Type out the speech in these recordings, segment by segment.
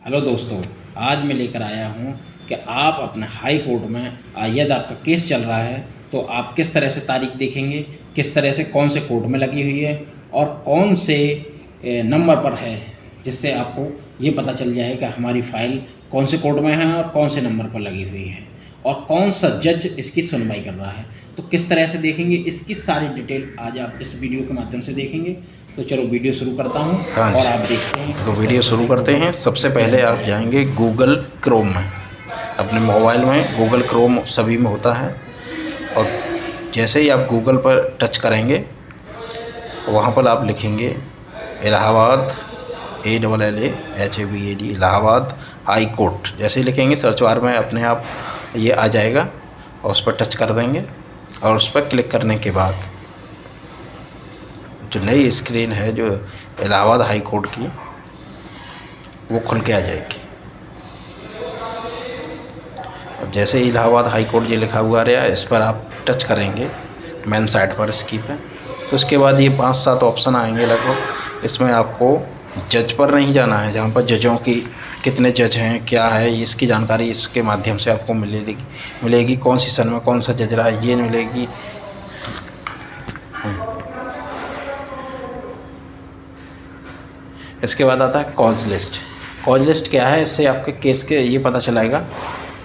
Hello दोस्तों, आज मैं लेकर आया हूँ कि आप अपने हाई कोर्ट में यदि आपका केस चल रहा है तो आप किस तरह से तारीख देखेंगे, किस तरह से कौन से कोर्ट में लगी हुई है और कौन से नंबर पर है, जिससे आपको ये पता चल जाए कि हमारी फ़ाइल कौन से कोर्ट में है और कौन से नंबर पर लगी हुई है और कौन सा जज इसकी सुनवाई कर रहा है। तो किस तरह से देखेंगे, इसकी सारी डिटेल आज आप इस वीडियो के माध्यम से देखेंगे। तो चलो वीडियो शुरू करता हूँ हाँ और जी, आप देखते हैं। तो वीडियो शुरू करते हैं। सबसे पहले आप जाएंगे गूगल क्रोम में। अपने मोबाइल में गूगल क्रोम सभी में होता है, और जैसे ही आप गूगल पर टच करेंगे वहाँ पर आप लिखेंगे Allahabad, ALLAHABAD, Allahabad high court. जैसे ही लिखेंगे सर्च बार में अपने आप ये आ जाएगा और उस पर टच कर देंगे, और उस पर क्लिक करने के बाद जो नई स्क्रीन है जो इलाहाबाद हाई कोर्ट की, वो खुल के आ जाएगी। और जैसे ही इलाहाबाद हाई कोर्ट ये लिखा हुआ रहा, इस पर आप टच करेंगे मेन साइट पर इसकी पे, तो उसके बाद ये 5-7 ऑप्शन आएंगे लगभग। इसमें आपको जज पर नहीं जाना है, जहाँ पर जजों की कितने जज हैं, क्या है, इसकी जानकारी इसके माध्यम से आपको मिलेगी। कौन सी सन में कौन सा जज रहा है ये मिलेगी। इसके बाद आता है कॉज लिस्ट। कॉज लिस्ट क्या है, इससे आपके केस के ये पता चलाएगा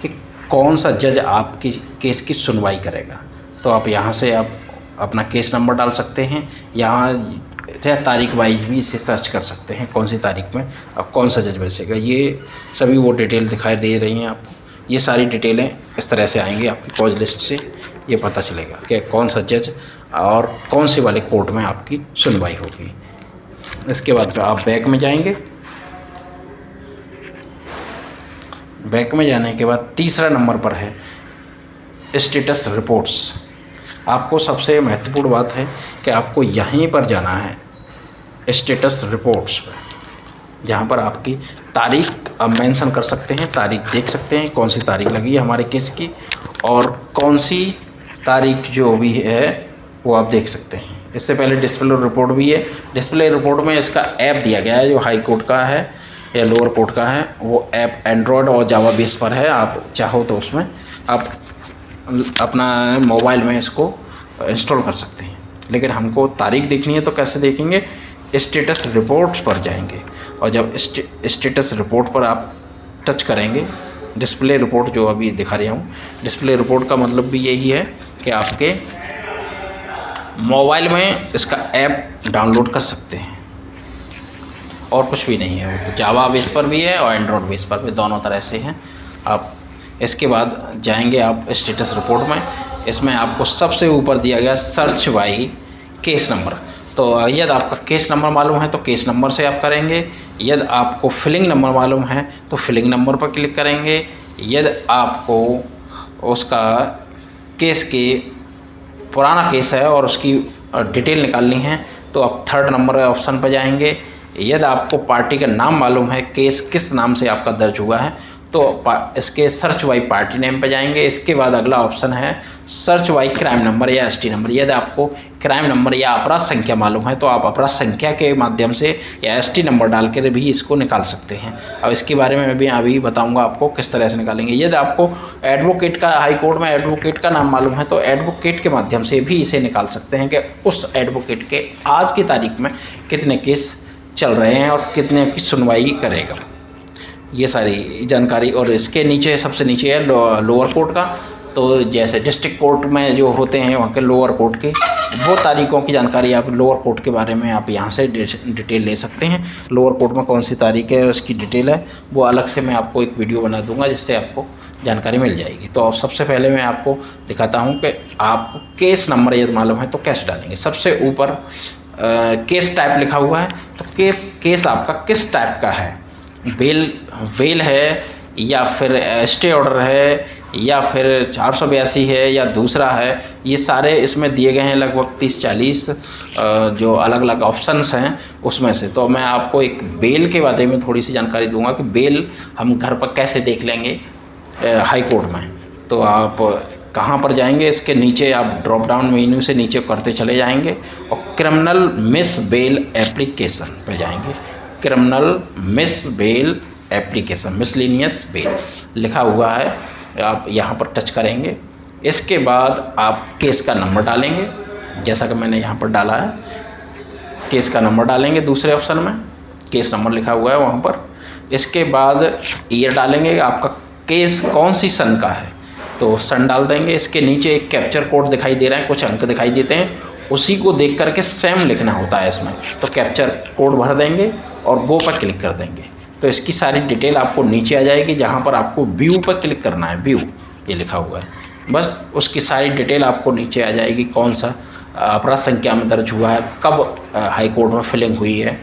कि कौन सा जज आपकी केस की सुनवाई करेगा। तो आप यहाँ से आप अपना केस नंबर डाल सकते हैं, यहाँ चाहे तारीख वाइज भी इसे सर्च कर सकते हैं, कौन सी तारीख में अब कौन सा जज बैठेगा। ये सभी वो डिटेल दिखाई दे रही हैं आपको। ये सारी डिटेलें इस तरह से आएंगी आपकी कॉज लिस्ट से। ये पता चलेगा कि कौन सा जज और कौन से वाले कोर्ट में आपकी सुनवाई होगी। इसके बाद आप बैक में जाएंगे। बैक में जाने के बाद तीसरा नंबर पर है स्टेटस रिपोर्ट्स। आपको सबसे महत्वपूर्ण बात है कि आपको यहीं पर जाना है स्टेटस रिपोर्ट्स पर, जहाँ पर आपकी तारीख आप मेंशन कर सकते हैं, तारीख देख सकते हैं कौन सी तारीख लगी है हमारे केस की, और कौन सी तारीख जो भी है वो आप देख सकते हैं। इससे पहले डिस्प्ले रिपोर्ट भी है। डिस्प्ले रिपोर्ट में इसका ऐप दिया गया है, जो हाई कोर्ट का है या लोअर कोर्ट का है। वो ऐप एंड्रॉयड और जावा बेस पर है। आप चाहो तो उसमें आप अपना मोबाइल में इसको इंस्टॉल कर सकते हैं। लेकिन हमको तारीख देखनी है तो कैसे देखेंगे, स्टेटस रिपोर्ट्स पर जाएंगे, और जब स्टेटस रिपोर्ट पर आप टच करेंगे, डिस्प्ले रिपोर्ट जो अभी दिखा रहा हूँ, डिस्प्ले रिपोर्ट का मतलब भी यही है कि आपके मोबाइल में इसका ऐप डाउनलोड कर सकते हैं, और कुछ भी नहीं है। वो तो जावा बेस पर भी है और एंड्रॉयड बेस पर भी, दोनों तरह से हैं। आप इसके बाद जाएंगे आप स्टेटस रिपोर्ट में। इसमें आपको सबसे ऊपर दिया गया सर्च बाई केस नंबर। तो यदि आपका केस नंबर मालूम है तो केस नंबर से आप करेंगे। यदि आपको फिलिंग नंबर मालूम है तो फिलिंग नंबर पर क्लिक करेंगे। यदि आपको उसका केस के पुराना केस है और उसकी डिटेल निकालनी है तो आप थर्ड नंबर ऑप्शन पर जाएंगे। यदि आपको पार्टी का नाम मालूम है, केस किस नाम से आपका दर्ज हुआ है, तो इसके सर्च बाई पार्टी नेम पे जाएंगे। इसके बाद अगला ऑप्शन है सर्च बाई क्राइम नंबर या एसटी नंबर। यदि आपको क्राइम नंबर या अपराध संख्या मालूम है तो आप अपराध संख्या के माध्यम से या एसटी नंबर डाल कर भी इसको निकाल सकते हैं। अब इसके बारे में भी अभी बताऊंगा आपको किस तरह से निकालेंगे। यदि आपको एडवोकेट का, हाई कोर्ट में एडवोकेट का नाम मालूम है तो एडवोकेट के माध्यम से भी इसे निकाल सकते हैं कि उस एडवोकेट के आज की तारीख में कितने केस चल रहे हैं और कितने की सुनवाई करेगा। ये सारी जानकारी। और इसके नीचे सबसे नीचे है लोअर कोर्ट का। तो जैसे डिस्ट्रिक्ट कोर्ट में जो होते हैं वहाँ के लोअर कोर्ट के वो तारीखों की जानकारी आप लोअर कोर्ट के बारे में आप यहाँ से डिटेल ले सकते हैं। लोअर कोर्ट में कौन सी तारीख है उसकी डिटेल है, वो अलग से मैं आपको एक वीडियो बना दूंगा जिससे आपको जानकारी मिल जाएगी। तो सबसे पहले मैं आपको दिखाता हूँ कि आपको केस नंबर यदि मालूम है तो कैसे डालेंगे। सबसे ऊपर केस टाइप लिखा हुआ है, तो केस आपका किस टाइप का है, बेल है या फिर स्टे ऑर्डर है या फिर 482 है या दूसरा है। ये सारे इसमें दिए गए हैं लगभग 30-40 जो अलग अलग ऑप्शंस हैं उसमें से। तो मैं आपको एक बेल के बारे में थोड़ी सी जानकारी दूंगा कि बेल हम घर पर कैसे देख लेंगे हाई कोर्ट में। तो आप कहाँ पर जाएंगे, इसके नीचे आप ड्रॉप डाउन मेन्यू से नीचे करते चले जाएंगे और क्रिमिनल मिस बेल एप्लीकेशन पे जाएंगे। Criminal miss bail application miscellaneous bill लिखा हुआ है, आप यहाँ पर टच करेंगे। इसके बाद आप केस का नंबर डालेंगे, जैसा कि मैंने यहाँ पर डाला है, केस का नंबर डालेंगे। दूसरे ऑप्शन में केस नंबर लिखा हुआ है वहाँ पर। इसके बाद ईयर डालेंगे, आपका केस कौन सी सन का है तो सन डाल देंगे। इसके नीचे एक कैप्चर कोड दिखाई दे रहा है, कुछ अंक दिखाई देते हैं, उसी को देख करके सेम लिखना होता है इसमें, तो कैप्चर कोड भर देंगे और गो पर क्लिक कर देंगे। तो इसकी सारी डिटेल आपको नीचे आ जाएगी, जहाँ पर आपको व्यू पर क्लिक करना है, व्यू ये लिखा हुआ है, बस उसकी सारी डिटेल आपको नीचे आ जाएगी। कौन सा अपराध संख्या में दर्ज हुआ है, कब हाई कोर्ट में फिलिंग हुई है,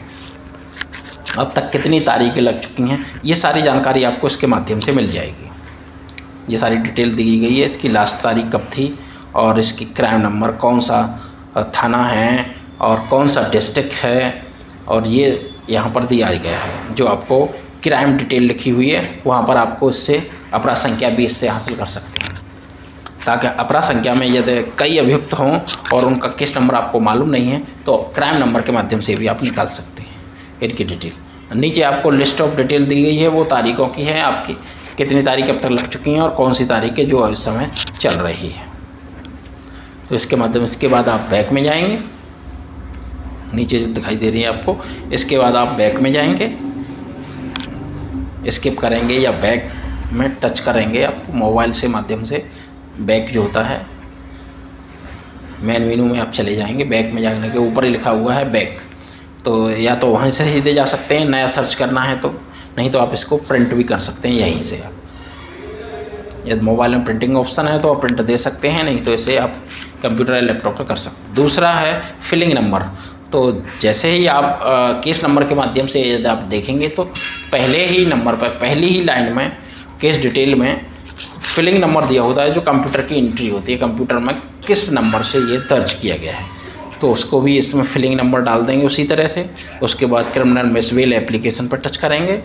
अब तक कितनी तारीखें लग चुकी हैं, ये सारी जानकारी आपको इसके माध्यम से मिल जाएगी। ये सारी डिटेल दी गई है, इसकी लास्ट तारीख कब थी और इसकी क्राइम नंबर कौन सा थाना है और कौन सा डिस्ट्रिक्ट है, और ये यहाँ पर दिया गया है। जो आपको क्राइम डिटेल लिखी हुई है वहाँ पर आपको इससे अपराध संख्या 20 से हासिल कर सकते हैं, ताकि अपराध संख्या में यदि कई अभियुक्त हों और उनका केस नंबर आपको मालूम नहीं है तो क्राइम नंबर के माध्यम से भी आप निकाल सकते हैं इनकी डिटेल। नीचे आपको लिस्ट ऑफ डिटेल दी गई है, वो तारीखों की है, आपकी कितनी तारीख अब तक लग चुकी हैं और कौन सी तारीखें जो इस समय चल रही है। तो इसके माध्यम, इसके बाद आप बैक में जाएंगे, नीचे जो दिखाई दे रही है आपको, इसके बाद आप बैक में जाएंगे, स्किप करेंगे या बैक में टच करेंगे, आपको मोबाइल से माध्यम से बैक जो होता है, मेन मेनू में आप चले जाएंगे। बैक में जाने के ऊपर ही लिखा हुआ है बैक, तो या तो वहीं से सीधे जा सकते हैं, नया सर्च करना है तो, नहीं तो आप इसको प्रिंट भी कर सकते हैं यहीं से। आप यदि मोबाइल में प्रिंटिंग ऑप्शन है तो आप प्रिंट दे सकते हैं, नहीं तो इसे आप कंप्यूटर या लैपटॉप पर कर सकते हैं। दूसरा है फिलिंग नंबर, तो जैसे ही आप केस नंबर के माध्यम से यदि आप देखेंगे तो पहले ही नंबर पर, पहली ही लाइन में केस डिटेल में फिलिंग नंबर दिया होता है, जो कंप्यूटर की एंट्री होती है, कंप्यूटर में किस नंबर से ये दर्ज किया गया है, तो उसको भी इसमें फिलिंग नंबर डाल देंगे उसी तरह से। उसके बाद क्रिमिनल मिसबिल एप्लीकेशन पर टच करेंगे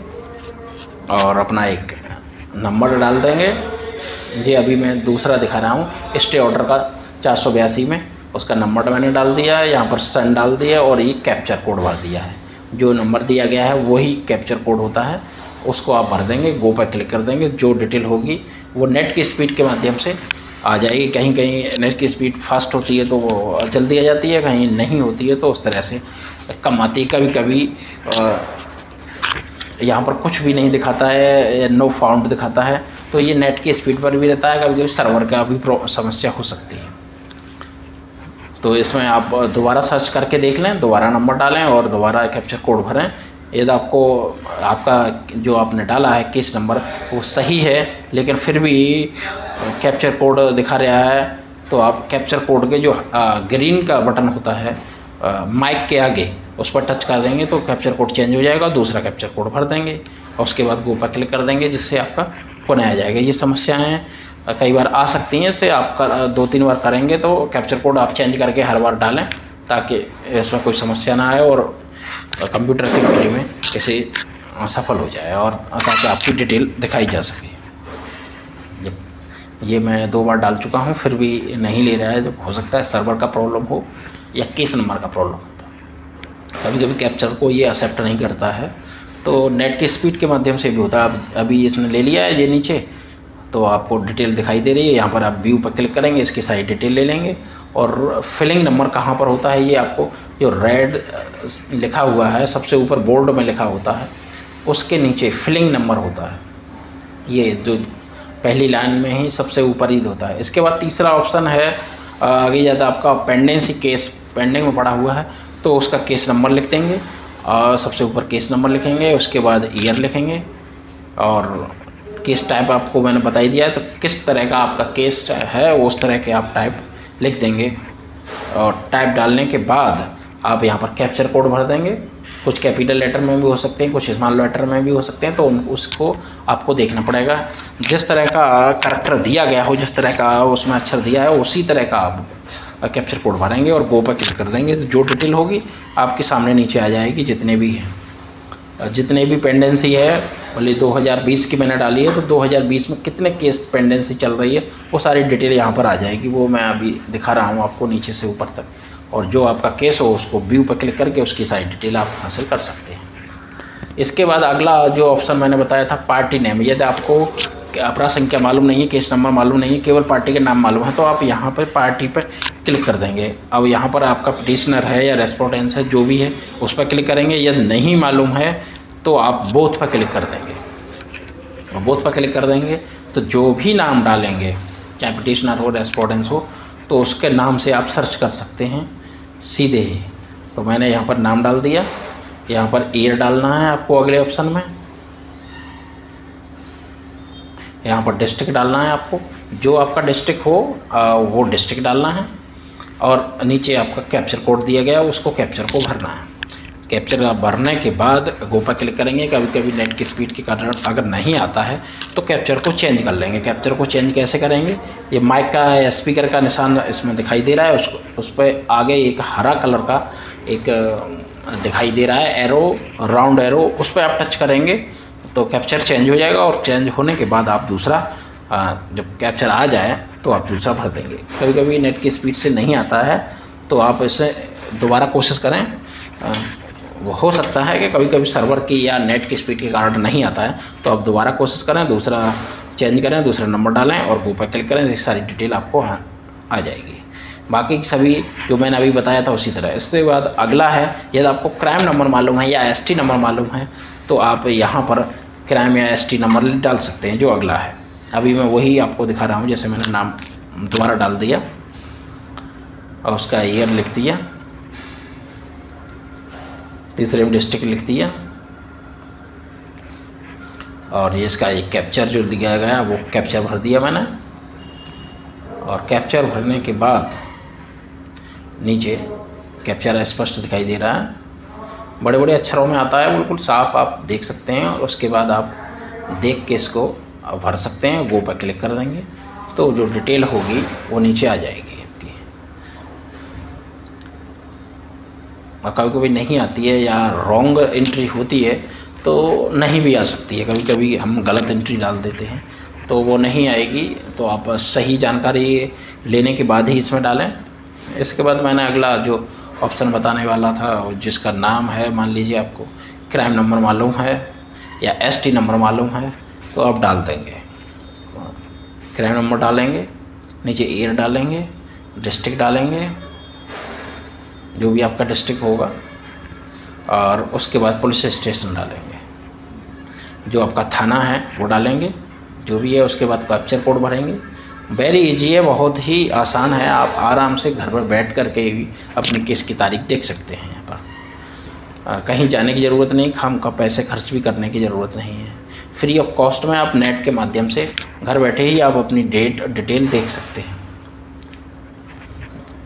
और अपना एक नंबर डाल देंगे। ये अभी मैं दूसरा दिखा रहा हूँ, स्टे ऑर्डर का 482 में उसका नंबर मैंने डाल दिया है, यहाँ पर सन डाल दिया और ये कैप्चर कोड भर दिया है। जो नंबर दिया गया है वही कैप्चर कोड होता है, उसको आप भर देंगे, गो पर क्लिक कर देंगे। जो डिटेल होगी वो नेट की स्पीड के माध्यम से आ जाएगी। कहीं कहीं नेट की स्पीड फास्ट होती है तो वो जल्दी आ जाती है, कहीं नहीं होती है तो उस तरह से कम आती है। कभी कभी यहाँ पर कुछ भी नहीं दिखाता है, नो फाउंड दिखाता है, तो ये नेट की स्पीड पर भी रहता है, कभी कभी सर्वर का भी समस्या हो सकती है। तो इसमें आप दोबारा सर्च करके देख लें, दोबारा नंबर डालें और दोबारा कैप्चर कोड भरें। यदि आपको आपका जो आपने डाला है केस नंबर वो सही है लेकिन फिर भी कैप्चर कोड दिखा रहा है, तो आप कैप्चर कोड के जो ग्रीन का बटन होता है माइक के आगे, उस पर टच कर देंगे तो कैप्चर कोड चेंज हो जाएगा, दूसरा कैप्चर कोड भर देंगे और उसके बाद गो पर क्लिक कर देंगे, जिससे आपका पुनः आ जाएगा। ये समस्याएं कई बार आ सकती हैं, इससे आपका 2-3 बार करेंगे तो कैप्चर कोड आप चेंज करके हर बार डालें, ताकि इसमें कोई समस्या ना आए और कंप्यूटर की एंट्री में इसे सफल हो जाए और ताकि आपकी डिटेल दिखाई जा सके। ये मैं 2 बार डाल चुका हूँ, फिर भी नहीं ले रहा है, तो हो सकता है सर्वर का प्रॉब्लम हो या केस नंबर का प्रॉब्लम हो। कभी कभी कैप्चर को ये एक्सेप्ट नहीं करता है, तो नेट की स्पीड के माध्यम से भी होता है। अभी इसने ले लिया है ये नीचे, तो आपको डिटेल दिखाई दे रही है, यहाँ पर आप व्यू पर क्लिक करेंगे, इसकी सारी डिटेल ले लेंगे। और फिलिंग नंबर कहाँ पर होता है, ये आपको जो रेड लिखा हुआ है सबसे ऊपर बोर्ड में लिखा होता है, उसके नीचे फिलिंग नंबर होता है, ये जो पहली लाइन में ही सबसे ऊपर ही होता है। इसके बाद तीसरा ऑप्शन है, आगे ज़्यादा आपका पेंडेंसी केस पेंडिंग में पड़ा हुआ है तो उसका केस नंबर लिख देंगे और सबसे ऊपर केस नंबर लिखेंगे, उसके बाद ईयर लिखेंगे और केस टाइप आपको मैंने बता ही दिया है, तो किस तरह का आपका केस है उस तरह के आप टाइप लिख देंगे। और टाइप डालने के बाद आप यहाँ पर कैप्चर कोड भर देंगे, कुछ कैपिटल लेटर में भी हो सकते हैं, कुछ स्मॉल लेटर में भी हो सकते हैं, तो उसको आपको देखना पड़ेगा। जिस तरह का करैक्टर दिया गया हो, जिस तरह का उसमें अक्षर दिया है उसी तरह का आप कैप्चर कोड भरेंगे और गो पर क्लिक कर देंगे, तो जो डिटेल होगी आपके सामने नीचे आ जाएगी। जितने भी पेंडेंसी है, बोले 2020 की मैंने डाली है, तो 2020 में कितने केस पेंडेंसी चल रही है वो सारी डिटेल यहाँ पर आ जाएगी। वो मैं अभी दिखा रहा हूँ आपको नीचे से ऊपर तक, और जो आपका केस हो उसको व्यू पर क्लिक करके उसकी सारी डिटेल आप हासिल कर सकते हैं। इसके बाद अगला जो ऑप्शन मैंने बताया था पार्टी नेम, यदि आपको अपराध संख्या मालूम नहीं है, केस नंबर मालूम नहीं है, केवल पार्टी के नाम मालूम है, तो आप यहाँ पर पार्टी पर क्लिक कर देंगे। अब यहाँ पर आपका पिटिशनर है या रेस्पोंडेंट है, जो भी है उस पर क्लिक करेंगे। यदि नहीं मालूम है तो आप बोथ पर क्लिक कर देंगे। और बोथ पर क्लिक कर देंगे तो जो भी नाम डालेंगे, चाहे पिटिशनर हो रेस्पोंडेंट हो, तो उसके नाम से आप सर्च कर सकते हैं सीधे ही। तो मैंने यहाँ पर नाम डाल दिया। यहाँ पर ईयर डालना है आपको अगले ऑप्शन में। यहाँ पर डिस्ट्रिक्ट डालना है आपको, जो आपका डिस्ट्रिक्ट हो वो डिस्ट्रिक्ट डालना है। और नीचे आपका कैप्चर कोड दिया गया है, उसको कैप्चर को भरना है। कैप्चर भरने के बाद गो पर क्लिक करेंगे। कभी कभी नेट की स्पीड के कारण अगर नहीं आता है तो कैप्चर को चेंज कर लेंगे। कैप्चर को चेंज कैसे करेंगे, ये माइक का या स्पीकर का निशान इसमें दिखाई दे रहा है, उस पर आगे एक हरा कलर का एक दिखाई दे रहा है एरो, राउंड एरो, उस पर आप टच करेंगे तो कैप्चर चेंज हो जाएगा। और चेंज होने के बाद आप दूसरा जब कैप्चर आ जाए तो आप दूसरा भर देंगे। कभी कभी नेट की स्पीड से नहीं आता है तो आप इसे दोबारा कोशिश करें। वो हो सकता है कि कभी कभी सर्वर की या नेट की स्पीड के कारण नहीं आता है, तो आप दोबारा कोशिश करें, दूसरा चेंज करें, दूसरा नंबर डालें और गो पर क्लिक करें। सारी डिटेल आपको आ जाएगी। बाकी सभी जो मैंने अभी बताया था उसी तरह। इसके बाद अगला है, यदि आपको क्राइम नंबर मालूम है या एसटी नंबर मालूम है तो आप यहाँ पर क्राइम या एसटी नंबर डाल सकते हैं, जो अगला है। अभी मैं वही आपको दिखा रहा हूँ। जैसे मैंने नाम दोबारा डाल दिया और उसका ईयर लिख दिया, तीसरे में डिस्ट्रिक्ट लिख दिया, और ये इसका एक कैप्चर जो दिया गया वो कैप्चर भर दिया मैंने। और कैप्चर भरने के बाद नीचे कैप्चर स्पष्ट दिखाई दे रहा है, बड़े बड़े अक्षरों में आता है, बिल्कुल साफ आप देख सकते हैं। और उसके बाद आप देख के इसको भर सकते हैं। गो पर क्लिक कर देंगे तो जो डिटेल होगी वो नीचे आ जाएगी आपकी। और कभी कभी नहीं आती है या रॉन्ग एंट्री होती है तो नहीं भी आ सकती है। कभी कभी हम गलत एंट्री डाल देते हैं तो वो नहीं आएगी। तो आप सही जानकारी लेने के बाद ही इसमें डालें। इसके बाद मैंने अगला जो ऑप्शन बताने वाला था, जिसका नाम है, मान लीजिए आपको क्राइम नंबर मालूम है या एसटी नंबर मालूम है तो आप डाल देंगे। क्राइम नंबर डालेंगे, नीचे ईयर डालेंगे, डिस्ट्रिक्ट डालेंगे, जो भी आपका डिस्ट्रिक्ट होगा, और उसके बाद पुलिस स्टेशन डालेंगे, जो आपका थाना है वो डालेंगे, जो भी है। उसके बाद कैप्चर कोड भरेंगे। वेरी इजी है, बहुत ही आसान है। आप आराम से घर पर बैठ कर के भी अपनी केस की तारीख देख सकते हैं। यहाँ पर कहीं जाने की ज़रूरत नहीं, खामखा पैसे खर्च भी करने की ज़रूरत नहीं है। फ्री ऑफ कॉस्ट में आप नेट के माध्यम से घर बैठे ही आप अपनी डिटेल देख सकते हैं।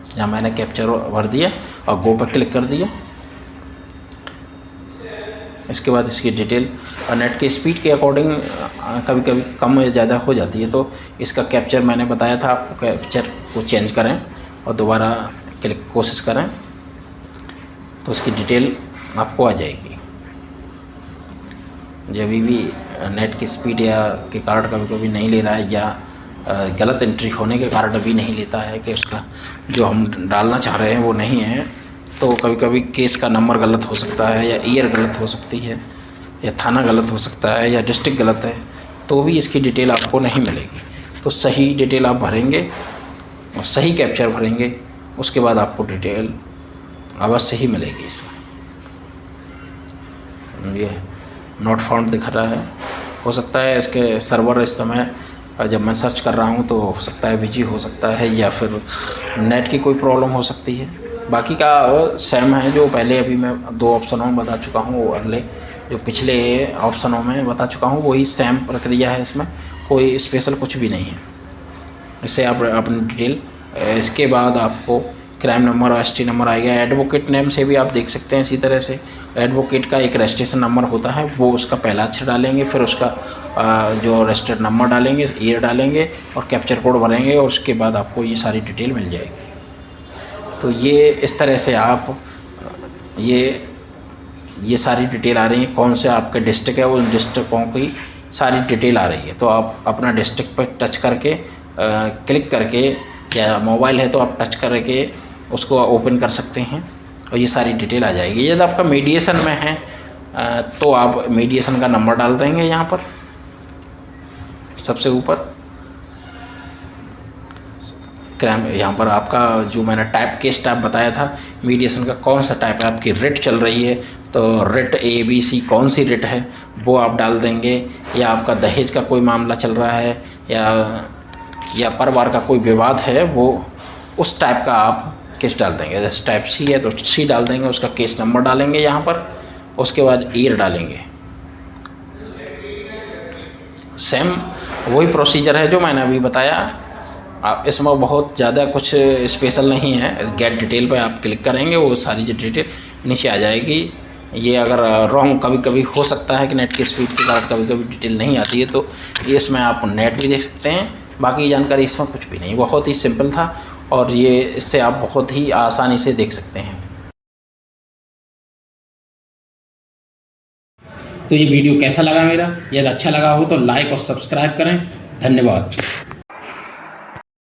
यहाँ मैंने कैप्चर भर दिया और गो पर क्लिक कर दिया। इसके बाद इसकी डिटेल नेट की स्पीड के अकॉर्डिंग कभी कभी कम या ज़्यादा हो जाती है, तो इसका कैप्चर मैंने बताया था आपको, कैप्चर को चेंज करें और दोबारा क्लिक कोशिश करें तो उसकी डिटेल आपको आ जाएगी। जब भी नेट की स्पीड या के कारण कभी कभी नहीं ले रहा है या गलत एंट्री होने के कारण भी नहीं लेता है कि उसका जो हम डालना चाह रहे हैं वो नहीं है, तो कभी कभी केस का नंबर गलत हो सकता है या ईयर गलत हो सकती है या थाना गलत हो सकता है या डिस्ट्रिक्ट गलत है, तो भी इसकी डिटेल आपको नहीं मिलेगी। तो सही डिटेल आप भरेंगे और सही कैप्चर भरेंगे, उसके बाद आपको डिटेल अवश्य ही मिलेगी। इसमें ये नॉट फाउंड दिखा रहा है, हो सकता है इसके सर्वर इस समय जब मैं सर्च कर रहा हूँ तो हो सकता है बिजी हो सकता है या फिर नेट की कोई प्रॉब्लम हो सकती है। बाकी का सेम है, जो पहले अभी मैं 2 ऑप्शनों में बता चुका हूँ, वो अगले जो पिछले ऑप्शनों में बता चुका हूँ, वही सेम प्रक्रिया है। इसमें कोई स्पेशल कुछ भी नहीं है। इससे आप अपनी डिटेल, इसके बाद आपको क्राइम नंबर और एसटी नंबर आएगा। एडवोकेट नेम से भी आप देख सकते हैं इसी तरह से। एडवोकेट का एक रजिस्ट्रेशन नंबर होता है, वो उसका पहला अक्षर डालेंगे, फिर उसका जो रजिस्टर्ड नंबर डालेंगे, ईयर डालेंगे और कैप्चर कोड भरेंगे और उसके बाद आपको ये सारी डिटेल मिल जाएगी। तो ये इस तरह से आप ये सारी डिटेल आ रही है। कौन से आपके डिस्ट्रिक्ट है, उन डिस्ट्रिक्टों की सारी डिटेल आ रही है। तो आप अपना डिस्ट्रिक्ट पर टच करके क्लिक करके, या मोबाइल है तो आप टच करके उसको ओपन कर सकते हैं और ये सारी डिटेल आ जाएगी। यदि आपका मीडिएशन में है तो आप मीडिएशन का नंबर डाल देंगे यहाँ पर सबसे ऊपर। क्रैम यहाँ पर आपका जो मैंने टाइप केस टाइप बताया था मीडिएशन का कौन सा टाइप है, आपकी रेट चल रही है तो रेट ABC कौन सी रेट है वो आप डाल देंगे, या आपका दहेज का कोई मामला चल रहा है या परिवार का कोई विवाद है वो उस टाइप का आप केस डाल देंगे। जैसे टाइप C है तो C डाल देंगे, उसका केस नंबर डालेंगे यहाँ पर, उसके बाद ईयर डालेंगे। सेम वही प्रोसीजर है जो मैंने अभी बताया। आप इसमें बहुत ज़्यादा कुछ स्पेशल नहीं है। गेट डिटेल पे आप क्लिक करेंगे वो सारी जो डिटेल नीचे आ जाएगी। ये अगर रॉन्ग कभी कभी हो सकता है कि नेट की स्पीड के कारण कभी कभी डिटेल नहीं आती है, तो इसमें आप नेट भी देख सकते हैं। बाकी जानकारी इसमें कुछ भी नहीं, बहुत ही सिंपल था और ये इससे आप बहुत ही आसानी से देख सकते हैं। तो ये वीडियो कैसा लगा मेरा, यदि अच्छा लगा हो तो लाइक और सब्सक्राइब करें। धन्यवाद।